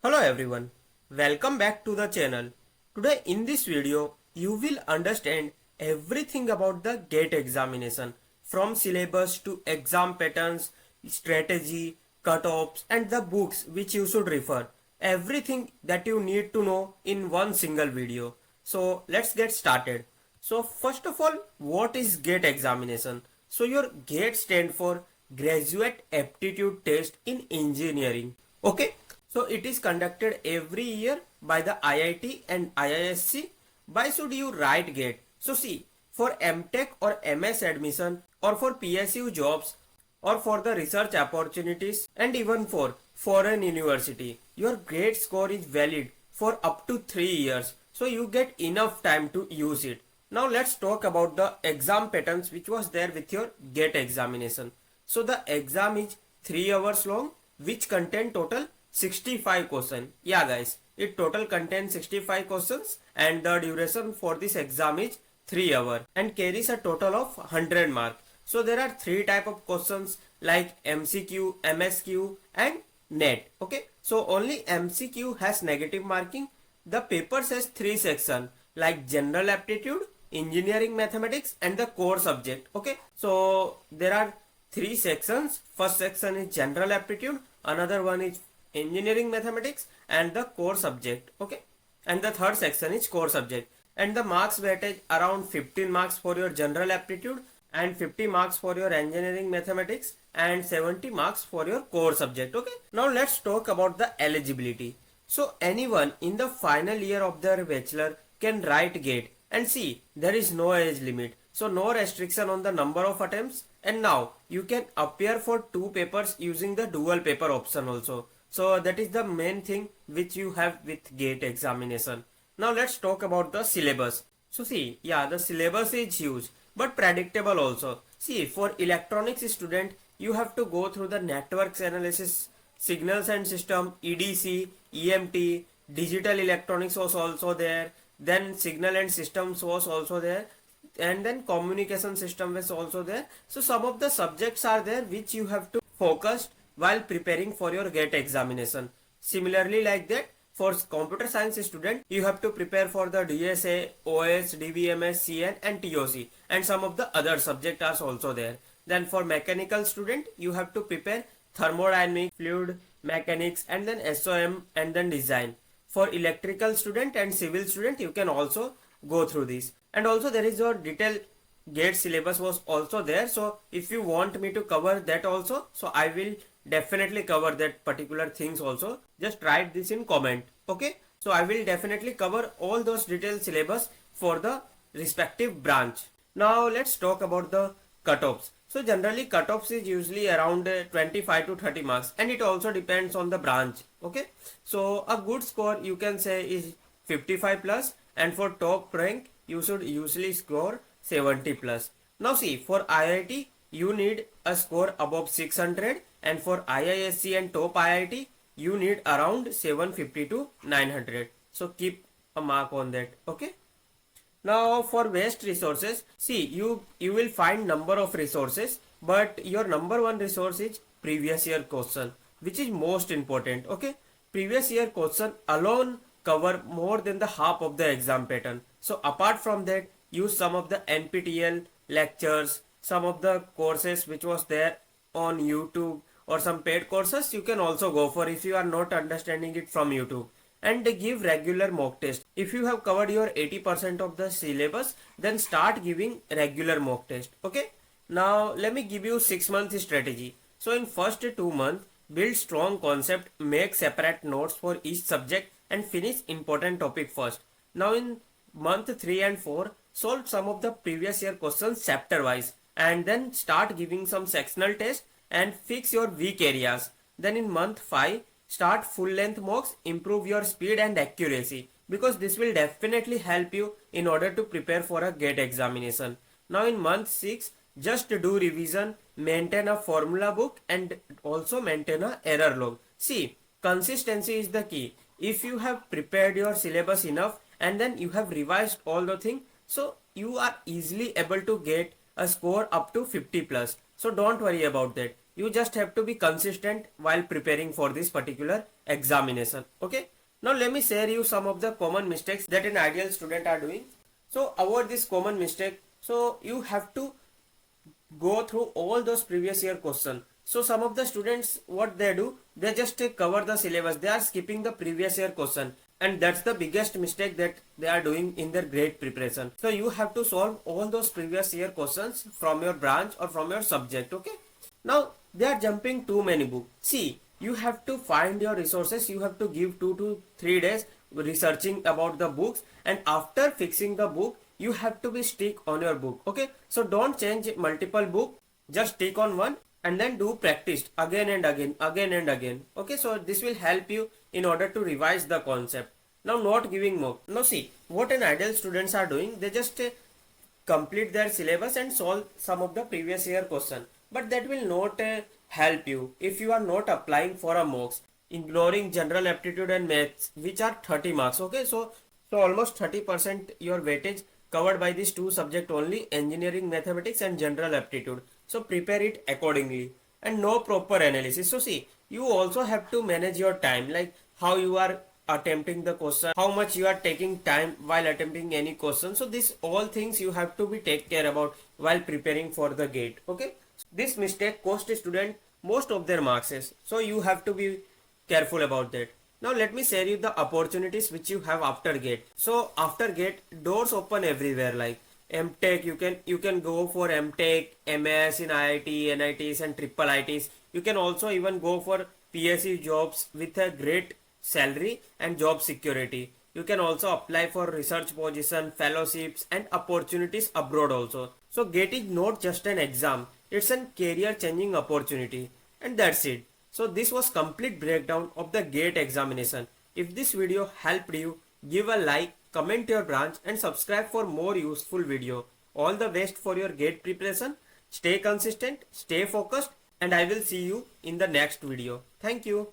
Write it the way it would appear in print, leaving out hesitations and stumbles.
Hello everyone, welcome back to the channel. Today in this video, you will understand everything about the GATE examination from syllabus to exam patterns, strategy, cutoffs and the books which you should refer. Everything that you need to know in one single video. So let's get started. So first of all, what is GATE examination? So your GATE stand for Graduate Aptitude Test in Engineering. Okay. So it is conducted every year by the IIT and IISc. Why should you write GATE? So see, for M.Tech or MS admission or for PSU jobs or for the research opportunities and even for foreign university, your GATE score is valid for up to 3 years. So you get enough time to use it. Now let's talk about the exam patterns which was there with your GATE examination. So the exam is 3 hours long which contain total 65 questions. Yeah guys, it total contains 65 questions and the duration for this exam is 3 hours and carries a total of 100 marks. So there are 3 type of questions like MCQ, MSQ and NET. Okay, so only MCQ has negative marking. The paper says 3 sections like general aptitude, engineering mathematics and the core subject. Okay, so there are 3 sections. First section is general aptitude, another one is engineering mathematics and the core subject. Okay, and the third section is core subject and the marks weightage around 15 marks for your general aptitude and 50 marks for your engineering mathematics and 70 marks for your core subject. Okay, now let's talk about the eligibility. So anyone in the final year of their bachelor can write GATE and see there is no age limit, so no restriction on the number of attempts, and now you can appear for 2 papers using the dual paper option also. So that is the main thing which you have with GATE examination. Now let's talk about the syllabus. So see, yeah, the syllabus is huge but predictable also. See, for electronics student, you have to go through the networks analysis, signals and system, EDC, EMT, digital electronics was also there, then signal and systems was also there, and then communication system was also there. So some of the subjects are there which you have to focus while preparing for your GATE examination. Similarly like that, for computer science student, you have to prepare for the DSA, OS, DBMS, CN and TOC and some of the other subjects are also there. Then for mechanical student, you have to prepare thermodynamics, fluid mechanics and then SOM and then design. For electrical student and civil student, you can also go through this. And also there is your detailed GATE syllabus was also there. So if you want me to cover that also, so I will definitely cover that particular things also. Just write this in comment. Okay, so I will definitely cover all those detailed syllabus for the respective branch. Now let's talk about the cutoffs. So generally cutoffs is usually around 25 to 30 marks and it also depends on the branch. Okay, so a good score you can say is 55 plus and for top rank you should usually score 70 plus. Now see, for IIT you need a score above 600 and for IISc and top IIT you need around 750 to 900. So keep a mark on that. Okay. Now for waste resources, see you will find number of resources, but your number one resource is previous year question, which is most important. Okay, previous year question alone cover more than the half of the exam pattern. So apart from that, use some of the NPTEL lectures, some of the courses which was there on YouTube or some paid courses you can also go for if you are not understanding it from YouTube. And give regular mock test. If you have covered your 80% of the syllabus, then start giving regular mock test. Okay. Now let me give you 6-month strategy. So in first 2 months, build strong concept, make separate notes for each subject and finish important topic first. Now in month 3 and 4, solve some of the previous year questions chapter wise and then start giving some sectional test and fix your weak areas. Then in month 5, start full length mocks, improve your speed and accuracy because this will definitely help you in order to prepare for a GATE examination. Now in month 6, just do revision, maintain a formula book and also maintain a error log. See, consistency is the key. If you have prepared your syllabus enough and then you have revised all the things, so you are easily able to get a score up to 50 plus. So don't worry about that. You just have to be consistent while preparing for this particular examination. Okay. Now let me share you some of the common mistakes that an ideal student are doing. So avoid this common mistake. So you have to go through all those previous year questions. So some of the students, what they do, they just cover the syllabus. They are skipping the previous year question, and that's the biggest mistake that they are doing in their grade preparation. So you have to solve all those previous year questions from your branch or from your subject. Okay. Now they are jumping too many books. See, you have to find your resources. You have to give 2 to 3 days researching about the books, and after fixing the book, you have to be stick on your book. Okay. So don't change multiple book. Just stick on one and then do practice again and again. Okay. So this will help you in order to revise the concept. Now not giving mock. Now see what an ideal students are doing. They just complete their syllabus and solve some of the previous year question, but that will not help you if you are not applying for a mocks, ignoring general aptitude and maths, which are 30 marks. Okay. So almost 30% your weightage covered by these two subject only, engineering mathematics and general aptitude. So prepare it accordingly, and no proper analysis. So see, you also have to manage your time, like how you are attempting the question, how much you are taking time while attempting any question. So this all things you have to be take care about while preparing for the gate. Okay. This mistake cost a student most of their marks, so you have to be careful about that. Now let me share you the opportunities which you have after gate. So after gate, doors open everywhere, like M.Tech. You can go for M.Tech, MS in IIT, NITs and triple ITs. You can also even go for PSU jobs with a great salary and job security. You can also apply for research position, fellowships and opportunities abroad also. So GATE is not just an exam, it's a career changing opportunity. And that's it. So this was complete breakdown of the GATE examination. If this video helped you, give a like, comment your branch and subscribe for more useful video. All the best for your GATE preparation. Stay consistent, stay focused, and I will see you in the next video. Thank you.